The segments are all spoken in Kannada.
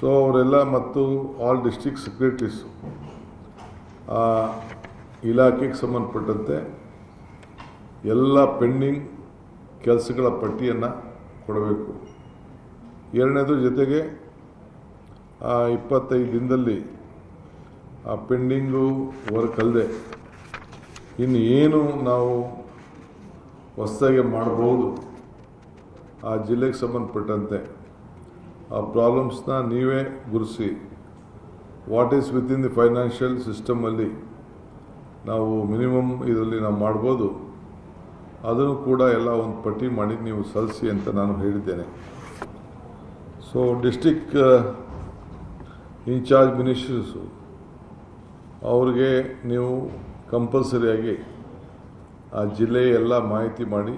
ಸೊ ಅವರೆಲ್ಲ ಮತ್ತು ಆಲ್ ಡಿಸ್ಟ್ರಿಕ್ಟ್ ಸೆಕ್ರೆಟರೀಸು ಇಲಾಖೆಗೆ ಸಂಬಂಧಪಟ್ಟಂತೆ ಎಲ್ಲ ಪೆಂಡಿಂಗ್ ಕೆಲಸಗಳ ಪಟ್ಟಿಯನ್ನು ಕೊಡಬೇಕು. ಎರಡನೇದು ಜೊತೆಗೆ 25 ದಿನದಲ್ಲಿ ಆ ಪೆಂಡಿಂಗು ವರ್ಕ್ ಅಲ್ಲದೆ ಇನ್ನು ಏನು ನಾವು ಹೊಸದಾಗಿ ಮಾಡ್ಬೋದು ಆ ಜಿಲ್ಲೆಗೆ ಸಂಬಂಧಪಟ್ಟಂತೆ ಆ ಪ್ರಾಬ್ಲಮ್ಸ್ನ ನೀವೇ ಗುರುಸಿ what is within the financial ಸಿಸ್ಟಮಲ್ಲಿ ನಾವು ಮಿನಿಮಮ್ ಇದರಲ್ಲಿ ನಾವು ಮಾಡ್ಬೋದು, ಅದನ್ನು ಕೂಡ ಎಲ್ಲ ಒಂದು ಪಟ್ಟಿ ಮಾಡಿ ನೀವು ಸಲ್ಲಿಸಿ ಅಂತ ನಾನು ಹೇಳಿದ್ದೇನೆ. ಸೊ ಡಿಸ್ಟ್ರಿಕ್ಟ್ ಇನ್ಚಾರ್ಜ್ ಮಿನಿಸ್ಟರ್ಸು ಅವ್ರಿಗೆ ನೀವು ಕಂಪಲ್ಸರಿಯಾಗಿ ಆ ಜಿಲ್ಲೆಯ ಎಲ್ಲ ಮಾಹಿತಿ ಮಾಡಿ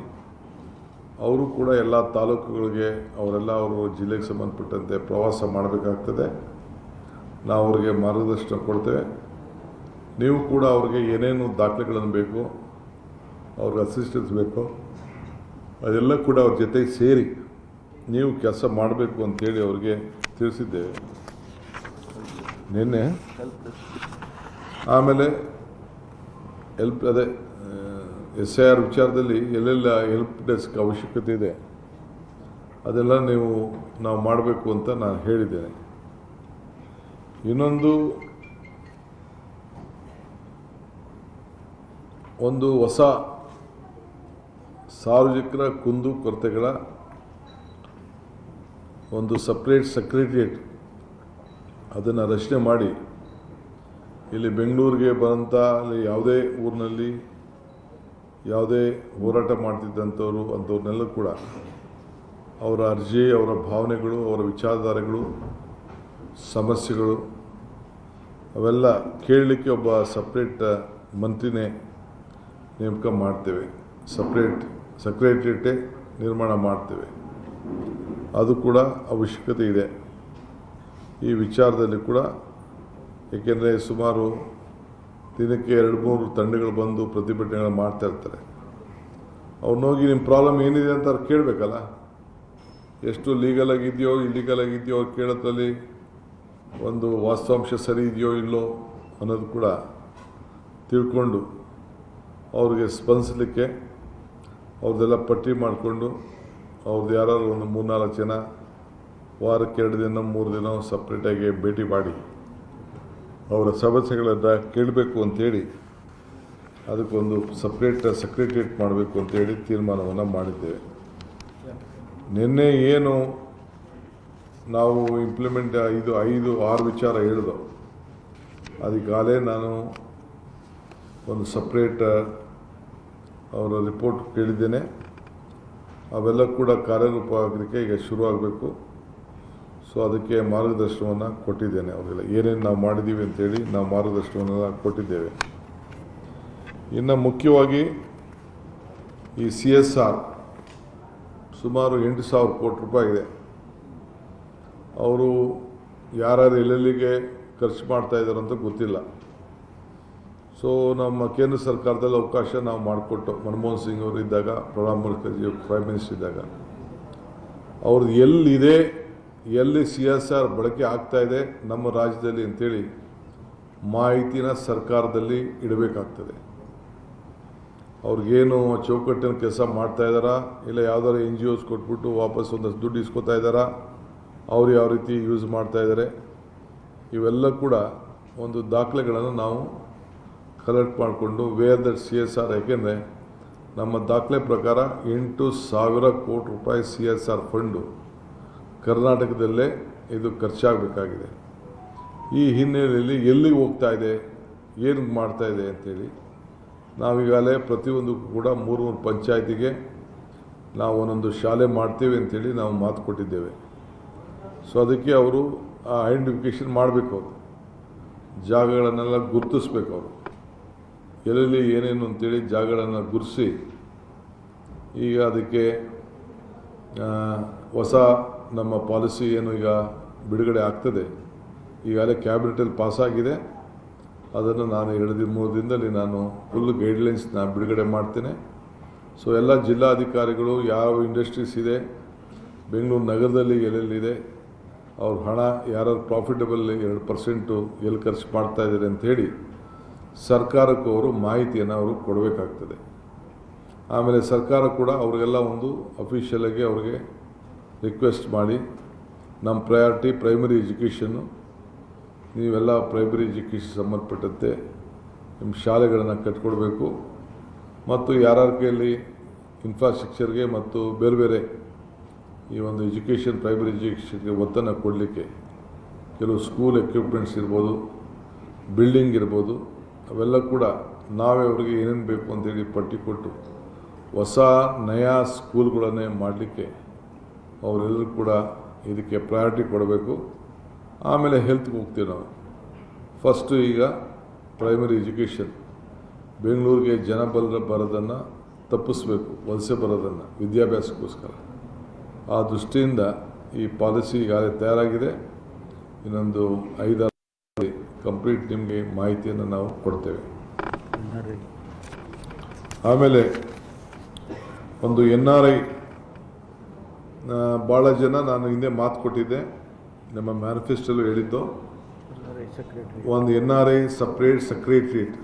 ಅವರು ಕೂಡ ಎಲ್ಲ ತಾಲೂಕುಗಳಿಗೆ ಅವರೆಲ್ಲ ಅವರು ಜಿಲ್ಲೆಗೆ ಸಂಬಂಧಪಟ್ಟಂತೆ ಪ್ರವಾಸ ಮಾಡಬೇಕಾಗ್ತದೆ. ನಾವು ಅವ್ರಿಗೆ ಮಾರ್ಗದರ್ಶನ ಕೊಡ್ತೇವೆ. ನೀವು ಕೂಡ ಅವ್ರಿಗೆ ಏನೇನು ದಾಖಲೆಗಳನ್ನು ಬೇಕು, ಅವ್ರಿಗೆ ಅಸಿಸ್ಟೆನ್ಸ್ ಬೇಕು, ಅದೆಲ್ಲ ಕೂಡ ಅವ್ರ ಜೊತೆಗೆ ಸೇರಿ ನೀವು ಕೆಲಸ ಮಾಡಬೇಕು ಅಂತೇಳಿ ಅವ್ರಿಗೆ ತಿಳಿಸಿದ್ದೇವೆ ನಿನ್ನೆ. ಆಮೇಲೆ ಅದೇ SIR ವಿಚಾರದಲ್ಲಿ ಎಲ್ಲೆಲ್ಲ ಹೆಲ್ಪ್ ಡೆಸ್ಕ್ ಅವಶ್ಯಕತೆ ಇದೆ ಅದೆಲ್ಲ ನಾವು ಮಾಡಬೇಕು ಅಂತ ನಾನು ಹೇಳಿದ್ದೇನೆ. ಇನ್ನೊಂದು ಹೊಸ ಸಾರ್ವಜನಿಕರ ಕುಂದು ಕೊರತೆಗಳ ಒಂದು ಸಪ್ರೇಟ್ ಸೆಕ್ರೆಟರಿಯೇಟ್ ಅದನ್ನು ರಚನೆ ಮಾಡಿ ಇಲ್ಲಿ ಬೆಂಗಳೂರಿಗೆ ಬರೋಂಥ ಅಲ್ಲಿ ಯಾವುದೇ ಊರಿನಲ್ಲಿ ಯಾವುದೇ ಹೋರಾಟ ಮಾಡ್ತಿದ್ದಂಥವ್ರು ಅಂಥವ್ರನ್ನೆಲ್ಲ ಕೂಡ ಅವರ ಅರ್ಜಿ, ಅವರ ಭಾವನೆಗಳು, ಅವರ ವಿಚಾರಧಾರೆಗಳು, ಸಮಸ್ಯೆಗಳು ಅವೆಲ್ಲ ಕೇಳಲಿಕ್ಕೆ ಒಬ್ಬ ಸಪ್ರೇಟ್ ಮಂತ್ರಿನೇ ನೇಮಕ ಮಾಡ್ತೇವೆ. ಸಪ್ರೇಟ್ ಸೆಕ್ರೆಟರಿಯೇಟೇ ನಿರ್ಮಾಣ ಮಾಡ್ತೇವೆ. ಅದು ಕೂಡ ಅವಶ್ಯಕತೆ ಇದೆ ಈ ವಿಚಾರದಲ್ಲಿ ಕೂಡ. ಏಕೆಂದರೆ ಸುಮಾರು ದಿನಕ್ಕೆ 2-3 ತಂಡಗಳು ಬಂದು ಪ್ರತಿಭಟನೆಗಳು ಮಾಡ್ತಾ ಇರ್ತಾರೆ. ಅವ್ರನ್ನೋಗಿ ನಿಮ್ಮ ಪ್ರಾಬ್ಲಮ್ ಏನಿದೆ ಅಂತ ಅವ್ರು ಕೇಳಬೇಕಲ್ಲ. ಎಷ್ಟು ಲೀಗಲ್ ಆಗಿದೆಯೋ ಇಲ್ಲೀಗಲ್ ಆಗಿದೆಯೋ ಅವ್ರು ಕೇಳೋದ್ರಲ್ಲಿ ಒಂದು ವಾಸ್ತವಾಂಶ ಸರಿ ಇದೆಯೋ ಇಲ್ಲೋ ಅನ್ನೋದು ಕೂಡ ತಿಳ್ಕೊಂಡು ಅವ್ರಿಗೆ ಸ್ಪಂದಿಸಲಿಕ್ಕೆ ಅವ್ರದ್ದೆಲ್ಲ ಪಟ್ಟಿ ಮಾಡಿಕೊಂಡು ಅವ್ರದ್ದು ಯಾರು ಒಂದು 3-4 ಜನ ವಾರಕ್ಕೆ 2 ದಿನ 3 ದಿನ ಸಪ್ರೇಟಾಗಿ ಭೇಟಿ ಮಾಡಿ ಅವರ ಸಮಸ್ಯೆಗಳನ್ನು ಕೇಳಬೇಕು ಅಂಥೇಳಿ ಅದಕ್ಕೊಂದು ಸಪ್ರೇಟ್ ಸೆಕ್ರೆಟರಿಯೇಟ್ ಮಾಡಬೇಕು ಅಂತೇಳಿ ತೀರ್ಮಾನವನ್ನು ಮಾಡಿದ್ದೇವೆ. ನಿನ್ನೆ ಏನು ನಾವು ಇಂಪ್ಲಿಮೆಂಟ್ 5-6 ವಿಚಾರ ಹೇಳಿದೋ ಅದಕ್ಕಾಗಲೇ ನಾನು ಒಂದು ಸಪ್ರೇಟ್ ಅವರ ರಿಪೋರ್ಟ್ ಕೇಳಿದ್ದೇನೆ. ಅವೆಲ್ಲ ಕೂಡ ಕಾರ್ಯರೂಪ ಆಗಲಿಕ್ಕೆ ಈಗ ಶುರುವಾಗಬೇಕು. ಸೊ ಅದಕ್ಕೆ ಮಾರ್ಗದರ್ಶನವನ್ನು ಕೊಟ್ಟಿದ್ದೇನೆ. ಅವರೆಲ್ಲ ಏನೇನು ನಾವು ಮಾಡಿದ್ದೀವಿ ಅಂತೇಳಿ ನಾವು ಮಾರ್ಗದರ್ಶನವನ್ನೆಲ್ಲ ಕೊಟ್ಟಿದ್ದೇವೆ. ಇನ್ನು ಮುಖ್ಯವಾಗಿ ಈ CSR ಸುಮಾರು 8,000 ಕೋಟಿ ರೂಪಾಯಿ ಇದೆ. ಅವರು ಯಾರ್ಯಾರು ಎಲ್ಲೆಲ್ಲಿಗೆ ಖರ್ಚು ಮಾಡ್ತಾಯಿದ್ದಾರೆ ಅಂತ ಗೊತ್ತಿಲ್ಲ. ಸೊ ನಮ್ಮ ಕೇಂದ್ರ ಸರ್ಕಾರದಲ್ಲಿ ಅವಕಾಶ ನಾವು ಮಾಡಿಕೊಟ್ಟು ಮನಮೋಹನ್ ಸಿಂಗ್ ಅವರು ಇದ್ದಾಗ, ಪ್ರಣಬ್ ಮುಖರ್ಜಿ ಪ್ರೈಮ್ ಮಿನಿಸ್ಟರ್ ಇದ್ದಾಗ ಅವ್ರದ್ದು ಎಲ್ಲಿ CSR ಬಳಕೆ ಆಗ್ತಾಯಿದೆ ನಮ್ಮ ರಾಜ್ಯದಲ್ಲಿ ಅಂಥೇಳಿ ಮಾಹಿತಿನ ಸರ್ಕಾರದಲ್ಲಿ ಇಡಬೇಕಾಗ್ತದೆ. ಅವ್ರಿಗೇನು ಚೌಕಟ್ಟಿನ ಕೆಲಸ ಮಾಡ್ತಾಯಿದ್ದಾರಾ, ಇಲ್ಲ ಯಾವುದಾದ್ರು NGOs ಕೊಟ್ಬಿಟ್ಟು ವಾಪಸ್ ಒಂದಷ್ಟು ದುಡ್ಡು ಇಸ್ಕೊತಾ ಇದ್ದಾರಾ, ಅವ್ರು ಯಾವ ರೀತಿ ಯೂಸ್ ಮಾಡ್ತಾಯಿದ್ದಾರೆ, ಇವೆಲ್ಲ ಕೂಡ ಒಂದು ದಾಖಲೆಗಳನ್ನು ನಾವು ಕಲೆಕ್ಟ್ ಮಾಡಿಕೊಂಡು ವೇರ್ ದಟ್ CSR. ಯಾಕೆಂದರೆ ನಮ್ಮ ದಾಖಲೆ ಪ್ರಕಾರ 8,000 ಕೋಟಿ ರೂಪಾಯಿ CSR ಫಂಡು ಕರ್ನಾಟಕದಲ್ಲೇ ಇದು ಖರ್ಚಾಗಬೇಕಾಗಿದೆ. ಈ ಹಿನ್ನೆಲೆಯಲ್ಲಿ ಎಲ್ಲಿಗೆ ಹೋಗ್ತಾ ಇದೆ, ಏನು ಮಾಡ್ತಾಯಿದೆ ಅಂಥೇಳಿ ನಾವೀಗಾಗಲೇ ಪ್ರತಿಯೊಂದಕ್ಕೂ ಕೂಡ 3 ಪಂಚಾಯತಿಗೆ ನಾವು ಒಂದೊಂದು ಶಾಲೆ ಮಾಡ್ತೇವೆ ಅಂಥೇಳಿ ನಾವು ಮಾತು ಕೊಟ್ಟಿದ್ದೇವೆ. ಸೊ ಅದಕ್ಕೆ ಅವರು ಐಡೆಂಟಿಫಿಕೇಷನ್ ಮಾಡಬೇಕು. ಅವರು ಜಾಗಗಳನ್ನೆಲ್ಲ ಗುರುತಿಸ್ಬೇಕು. ಅವರು ಎಲ್ಲೆಲ್ಲಿ ಏನೇನು ಅಂತೇಳಿ ಜಾಗಗಳನ್ನು ಗುರುತಿಸಿ ಈಗ ಅದಕ್ಕೆ ಹೊಸ ನಮ್ಮ ಪಾಲಿಸಿ ಏನು ಈಗ ಬಿಡುಗಡೆ ಆಗ್ತದೆ. ಈಗಾಗಲೇ ಕ್ಯಾಬಿನೆಟಲ್ಲಿ ಪಾಸಾಗಿದೆ. ಅದನ್ನು ನಾನು 2-3 ದಿನದಲ್ಲಿ ನಾನು ಫುಲ್ ಗೈಡ್ಲೈನ್ಸ್ನ ಬಿಡುಗಡೆ ಮಾಡ್ತೇನೆ. ಸೊ ಎಲ್ಲ ಜಿಲ್ಲಾಧಿಕಾರಿಗಳು ಯಾವ ಇಂಡಸ್ಟ್ರೀಸ್ ಇದೆ, ಬೆಂಗಳೂರು ನಗರದಲ್ಲಿ ಎಲ್ಲೆಲ್ಲಿದೆ ಅವ್ರ ಹಣ ಯಾರು ಪ್ರಾಫಿಟಬಲ್ 2% ಎಲ್ಲಿ ಖರ್ಚು ಮಾಡ್ತಾಯಿದ್ದಾರೆ ಅಂಥೇಳಿ ಸರ್ಕಾರಕ್ಕೂ ಅವರು ಮಾಹಿತಿಯನ್ನು ಅವರು ಕೊಡಬೇಕಾಗ್ತದೆ. ಆಮೇಲೆ ಸರ್ಕಾರ ಕೂಡ ಅವ್ರಿಗೆಲ್ಲ ಒಂದು ಅಫಿಷಿಯಲಾಗಿ ಅವ್ರಿಗೆ ರಿಕ್ವೆಸ್ಟ್ ಮಾಡಿ ನಮ್ಮ ಪ್ರಯಾರಿಟಿ ಪ್ರೈಮರಿ ಎಜುಕೇಷನ್ನು, ನೀವೆಲ್ಲ ಪ್ರೈಮರಿ ಎಜುಕೇಷನ್ ಸಂಬಂಧಪಟ್ಟಂತೆ ನಿಮ್ಮ ಶಾಲೆಗಳನ್ನು ಕಟ್ಕೊಡ್ಬೇಕು ಮತ್ತು ಯಾರ ಕೈಯಲ್ಲಿ ಇನ್ಫ್ರಾಸ್ಟ್ರಕ್ಚರ್ಗೆ ಮತ್ತು ಬೇರೆ ಬೇರೆ ಈ ಒಂದು ಎಜುಕೇಷನ್ ಪ್ರೈಮರಿ ಎಜುಕೇಷನ್ಗೆ ಒತ್ತನ್ನು ಕೊಡಲಿಕ್ಕೆ ಕೆಲವು ಸ್ಕೂಲ್ ಎಕ್ವಿಪ್ಮೆಂಟ್ಸ್ ಇರ್ಬೋದು, ಬಿಲ್ಡಿಂಗ್ ಇರ್ಬೋದು, ಅವೆಲ್ಲ ಕೂಡ ನಾವೇ ಅವ್ರಿಗೆ ಏನೇನು ಬೇಕು ಅಂತೇಳಿ ಪಟ್ಟಿ ಕೊಟ್ಟು ಹೊಸ ನಯಾ ಸ್ಕೂಲ್ಗಳನ್ನೇ ಮಾಡಲಿಕ್ಕೆ ಅವರೆಲ್ಲರೂ ಕೂಡ ಇದಕ್ಕೆ ಪ್ರಯಾರಿಟಿ ಕೊಡಬೇಕು. ಆಮೇಲೆ ಹೆಲ್ತ್ಗೆ ಹೋಗ್ತೀವಿ ನಾವು. ಫಸ್ಟು ಈಗ ಪ್ರೈಮರಿ ಎಜುಕೇಷನ್, ಬೆಂಗಳೂರಿಗೆ ಜನ ಬರೋದನ್ನು ತಪ್ಪಿಸ್ಬೇಕು, ವಲಸೆ ಬರೋದನ್ನು ವಿದ್ಯಾಭ್ಯಾಸಕ್ಕೋಸ್ಕರ. ಆ ದೃಷ್ಟಿಯಿಂದ ಈ ಪಾಲಿಸಿ ಈಗಾಗಲೇ ತಯಾರಾಗಿದೆ. ಇನ್ನೊಂದು 5-6 ಕಂಪ್ಲೀಟ್ ನಿಮಗೆ ಮಾಹಿತಿಯನ್ನು ನಾವು ಕೊಡ್ತೇವೆ. ಆಮೇಲೆ ಒಂದು NRI ಭಾಳ ಜನ, ನಾನು ಹಿಂದೆ ಮಾತು ಕೊಟ್ಟಿದ್ದೆ, ನಮ್ಮ ಮ್ಯಾನಿಫೆಸ್ಟೋಲ್ಲೂ ಹೇಳಿದ್ದು, ಒಂದು NRI ಸಪ್ರೇಟ್ ಸೆಕ್ರೆಟ್ರಿಯೇಟ್.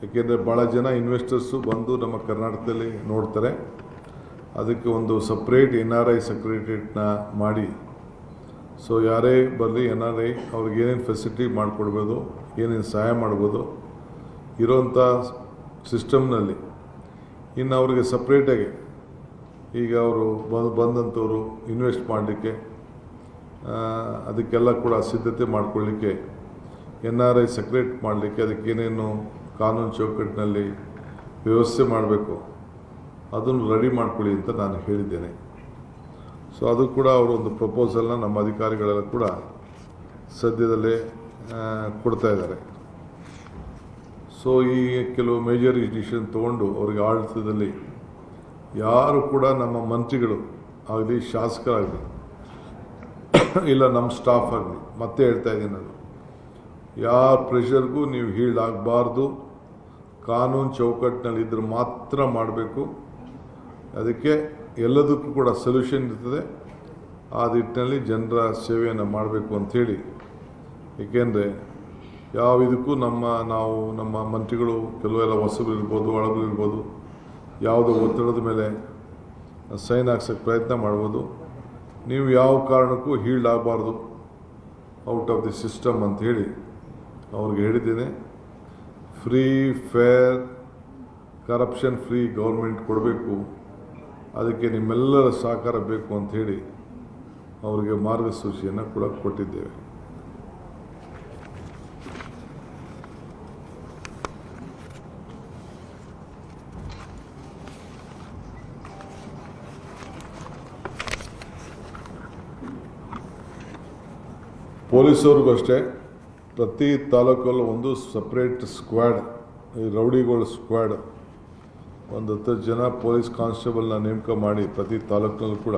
ಏಕೆಂದರೆ ಭಾಳ ಜನ ಇನ್ವೆಸ್ಟರ್ಸು ಬಂದು ನಮ್ಮ ಕರ್ನಾಟಕದಲ್ಲಿ ನೋಡ್ತಾರೆ. ಅದಕ್ಕೆ ಒಂದು ಸಪ್ರೇಟ್ NRI ಸೆಕ್ರೆಟ್ರಿಯೇಟ್ನ ಮಾಡಿ, ಸೊ ಯಾರೇ ಬರಲಿ NRI ಅವ್ರಿಗೆ ಏನೇನು ಫೆಸಿಲಿಟಿ ಮಾಡಿಕೊಡ್ಬೋದು, ಏನೇನು ಸಹಾಯ ಮಾಡ್ಬೋದು ಇರೋಂಥ ಸಿಸ್ಟಮ್ನಲ್ಲಿ. ಇನ್ನು ಅವ್ರಿಗೆ ಸಪ್ರೇಟಾಗಿ ಈಗ ಅವರು ಬಂದಂಥವರು ಇನ್ವೆಸ್ಟ್ ಮಾಡಲಿಕ್ಕೆ ಅದಕ್ಕೆಲ್ಲ ಕೂಡ ಸಿದ್ಧತೆ ಮಾಡಿಕೊಳ್ಳಿಕ್ಕೆ NRI ಸೆಕ್ರೆಟ್ ಮಾಡಲಿಕ್ಕೆ ಅದಕ್ಕೇನೇನು ಕಾನೂನು ಚೌಕಟ್ಟಿನಲ್ಲಿ ವ್ಯವಸ್ಥೆ ಮಾಡಬೇಕು ಅದನ್ನು ರೆಡಿ ಮಾಡ್ಕೊಳ್ಳಿ ಅಂತ ನಾನು ಹೇಳಿದ್ದೇನೆ. ಸೊ ಅದು ಕೂಡ ಅವರು ಒಂದು ಪ್ರಪೋಸಲ್ನ ನಮ್ಮ ಅಧಿಕಾರಿಗಳೆಲ್ಲ ಕೂಡ ಸದ್ಯದಲ್ಲೇ ಕೊಡ್ತಾ ಇದ್ದಾರೆ. ಸೊ ಈ ಕೆಲವು ಮೇಜರ್ ಡಿಸಿಷನ್ ತೊಗೊಂಡು ಅವರಿಗೆ ಆಡಳಿತದಲ್ಲಿ ಯಾರು ಕೂಡ ನಮ್ಮ ಮಂತ್ರಿಗಳು ಆಗಲಿ, ಶಾಸಕರಾಗಲಿ, ಇಲ್ಲ ನಮ್ಮ ಸ್ಟಾಫ್ ಆಗಲಿ, ಮತ್ತೆ ಹೇಳ್ತಾ ಇದ್ದೀನಿ ನಾನು, ಯಾರ ಪ್ರೆಷರ್ಗೂ ನೀವು ಹೀಳಾಗಬಾರ್ದು. ಕಾನೂನು ಚೌಕಟ್ಟಿನಲ್ಲಿದ್ದರೆ ಮಾತ್ರ ಮಾಡಬೇಕು. ಅದಕ್ಕೆ ಎಲ್ಲದಕ್ಕೂ ಕೂಡ ಸೊಲ್ಯೂಷನ್ ಇರ್ತದೆ. ಆ ನಿಟ್ಟಿನಲ್ಲಿ ಜನರ ಸೇವೆಯನ್ನು ಮಾಡಬೇಕು ಅಂಥೇಳಿ. ಏಕೆಂದರೆ ಯಾವ ಇದಕ್ಕೂ ನಮ್ಮ ಮಂತ್ರಿಗಳು ಕೆಲವೆಲ್ಲ ಹೊಸಬರು ಇರ್ಬೋದು, ಒಳಗರು ಇರ್ಬೋದು, ಯಾವುದೋ ಒತ್ತಡದ ಮೇಲೆ ಸೈನ್ ಹಾಕ್ಸೋಕ್ಕೆ ಪ್ರಯತ್ನ ಮಾಡ್ಬೋದು. ನೀವು ಯಾವ ಕಾರಣಕ್ಕೂ ಹೀಳಾಗಬಾರ್ದು ಔಟ್ ಆಫ್ ದಿ ಸಿಸ್ಟಮ್ ಅಂಥೇಳಿ ಅವ್ರಿಗೆ ಹೇಳಿದ್ದೇನೆ. Free, fair, corruption free government ಕೊಡಬೇಕು. ಅದಕ್ಕೆ ನಿಮ್ಮೆಲ್ಲರ ಸಹಕಾರ ಬೇಕು ಅಂಥೇಳಿ ಅವರಿಗೆ ಮಾರ್ಗಸೂಚಿಯನ್ನು ಕೂಡ ಕೊಟ್ಟಿದ್ದೇವೆ. ಪೊಲೀಸವ್ರಿಗೂ ಅಷ್ಟೇ, ಪ್ರತಿ ತಾಲೂಕಲ್ಲೂ ಒಂದು ಸಪ್ರೇಟ್ ಸ್ಕ್ವಾಡ್, ಈ ರೌಡಿಗಳ ಸ್ಕ್ವಾಡ್, ಒಂದು 10 ಜನ ಪೊಲೀಸ್ ಕಾನ್ಸ್ಟೇಬಲ್ನ ನೇಮಕ ಮಾಡಿ ಪ್ರತಿ ತಾಲೂಕಿನಲ್ಲೂ ಕೂಡ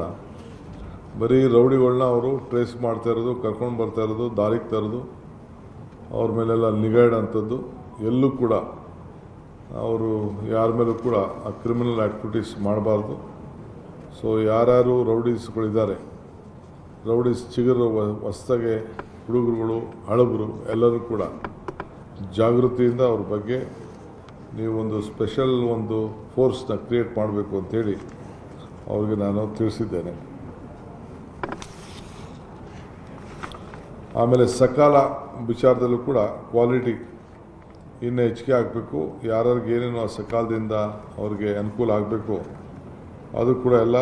ಬರೀ ರೌಡಿಗಳನ್ನ ಅವರು ಟ್ರೇಸ್ ಮಾಡ್ತಾ ಇರೋದು, ಕರ್ಕೊಂಡು ಬರ್ತಾ ಇರೋದು, ದಾರಿಗೆ ತರೋದು, ಅವ್ರ ಮೇಲೆಲ್ಲ ನಿಗಾ ಇಡೋಂಥದ್ದು. ಎಲ್ಲೂ ಕೂಡ ಅವರು ಯಾರ ಮೇಲೂ ಕೂಡ ಆ ಕ್ರಿಮಿನಲ್ ಆ್ಯಕ್ಟಿವಿಟೀಸ್ ಮಾಡಬಾರ್ದು. ಸೊ ಯಾರ್ಯಾರು ರೌಡೀಸ್ಗಳಿದ್ದಾರೆ, ರೌಡೀಸ್ ಚಿಗುರು ಹೊಸ್ದಾಗೆ ಹುಡುಗರುಗಳು, ಹಳಬರು ಎಲ್ಲರೂ ಕೂಡ ಜಾಗೃತಿಯಿಂದ ಅವ್ರ ಬಗ್ಗೆ ನೀವು ಒಂದು ಸ್ಪೆಷಲ್ ಒಂದು ಫೋರ್ಸ್ನ ಕ್ರಿಯೇಟ್ ಮಾಡಬೇಕು ಅಂಥೇಳಿ ಅವ್ರಿಗೆ ನಾನು ತಿಳಿಸಿದ್ದೇನೆ. ಆಮೇಲೆ ಸಕಾಲ ವಿಚಾರದಲ್ಲೂ ಕೂಡ ಕ್ವಾಲಿಟಿ ಇನ್ನೂ ಹೆಚ್ಚಿಗೆ ಆಗಬೇಕು. ಯಾರ್ಯಾರಿಗೆ ಏನೇನು ಆ ಸಕಾಲದಿಂದ ಅವ್ರಿಗೆ ಅನುಕೂಲ ಆಗಬೇಕು ಅದು ಕೂಡ ಎಲ್ಲ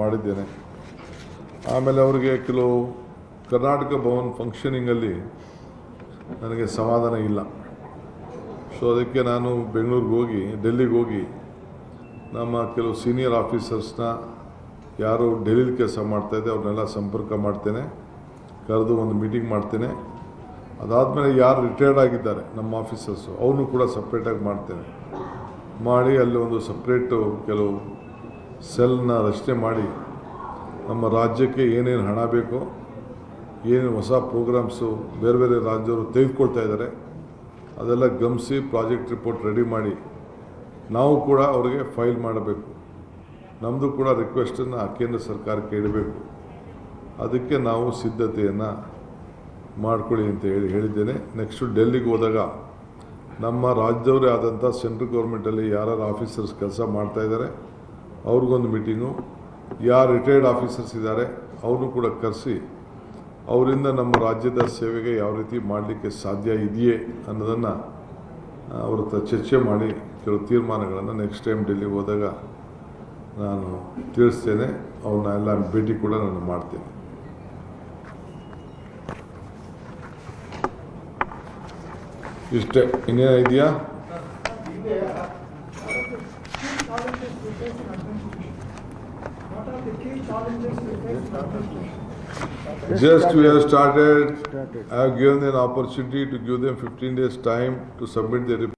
ಮಾಡಿದ್ದೇನೆ. ಆಮೇಲೆ ಅವರಿಗೆ ಕೆಲವು ಕರ್ನಾಟಕ ಭವನ್ ಫಂಕ್ಷನಿಂಗಲ್ಲಿ ನನಗೆ ಸಮಾಧಾನ ಇಲ್ಲ. ಸೊ ಅದಕ್ಕೆ ನಾನು ಡೆಲ್ಲಿಗೆ ಹೋಗಿ ನಮ್ಮ ಕೆಲವು ಸೀನಿಯರ್ ಆಫೀಸರ್ಸ್ನ ಯಾರು ಡೆಲ್ಲಿಲಿ ಕೆಲಸ ಮಾಡ್ತಾಯಿದ್ದೆ ಅವ್ರನ್ನೆಲ್ಲ ಸಂಪರ್ಕ ಮಾಡ್ತೇನೆ, ಕರೆದು ಒಂದು ಮೀಟಿಂಗ್ ಮಾಡ್ತೇನೆ. ಅದಾದಮೇಲೆ ಯಾರು ರಿಟೈರ್ಡ್ ಆಗಿದ್ದಾರೆ ನಮ್ಮ ಆಫೀಸರ್ಸು ಅವ್ರನ್ನೂ ಕೂಡ ಸಪ್ರೇಟಾಗಿ ಮಾಡ್ತೇನೆ. ಮಾಡಿ ಅಲ್ಲಿ ಒಂದು ಸಪ್ರೇಟು ಕೆಲವು ಸೆಲ್ನ ರಚನೆ ಮಾಡಿ ನಮ್ಮ ರಾಜ್ಯಕ್ಕೆ ಏನೇನು ಹಣ ಬೇಕೋ, ಏನೇನು ಹೊಸ ಪ್ರೋಗ್ರಾಮ್ಸು ಬೇರೆ ಬೇರೆ ರಾಜ್ಯವರು ತೆಗೆದುಕೊಳ್ತಾ ಇದ್ದಾರೆ ಅದೆಲ್ಲ ಗಮನಿಸಿ ಪ್ರಾಜೆಕ್ಟ್ ರಿಪೋರ್ಟ್ ರೆಡಿ ಮಾಡಿ ನಾವು ಕೂಡ ಅವರಿಗೆ ಫೈಲ್ ಮಾಡಬೇಕು. ನಮ್ಮದು ಕೂಡ ರಿಕ್ವೆಸ್ಟನ್ನು ಕೇಂದ್ರ ಸರ್ಕಾರಕ್ಕೆ ಇಡಬೇಕು. ಅದಕ್ಕೆ ನಾವು ಸಿದ್ಧತೆಯನ್ನು ಮಾಡ್ಕೊಳ್ಳಿ ಅಂತ ಹೇಳಿದ್ದೇನೆ. ನೆಕ್ಸ್ಟು ಡೆಲ್ಲಿಗೆ ಹೋದಾಗ ನಮ್ಮ ರಾಜ್ಯದವರೇ ಆದಂಥ ಸೆಂಟ್ರಲ್ ಗೌರ್ಮೆಂಟಲ್ಲಿ ಯಾರು ಆಫೀಸರ್ಸ್ ಕೆಲಸ ಮಾಡ್ತಾಯಿದ್ದಾರೆ ಅವ್ರಿಗೊಂದು ಮೀಟಿಂಗು, ಯಾರು ರಿಟೈರ್ಡ್ ಆಫೀಸರ್ಸ್ ಇದ್ದಾರೆ ಅವ್ರನ್ನೂ ಕೂಡ ಕರೆಸಿ ಅವರಿಂದ ನಮ್ಮ ರಾಜ್ಯದ ಸೇವೆಗೆ ಯಾವ ರೀತಿ ಮಾಡಲಿಕ್ಕೆ ಸಾಧ್ಯ ಇದೆಯೇ ಅನ್ನೋದನ್ನು ಅವ್ರ ಹತ್ರ ಚರ್ಚೆ ಮಾಡಿ ಕೆಲವು ತೀರ್ಮಾನಗಳನ್ನು ನೆಕ್ಸ್ಟ್ ಟೈಮ್ ಡೆಲ್ಲಿಗೆ ಹೋದಾಗ ನಾನು ತಿಳಿಸ್ತೇನೆ. ಅವ್ರನ್ನ ಎಲ್ಲ ಭೇಟಿ ಕೂಡ ನಾನು ಮಾಡ್ತೇನೆ. ಇಷ್ಟೇ, ಇನ್ನೇನು ಇದೆಯಾ? Just we have started. I have given an opportunity to give them 15 days time to submit their report.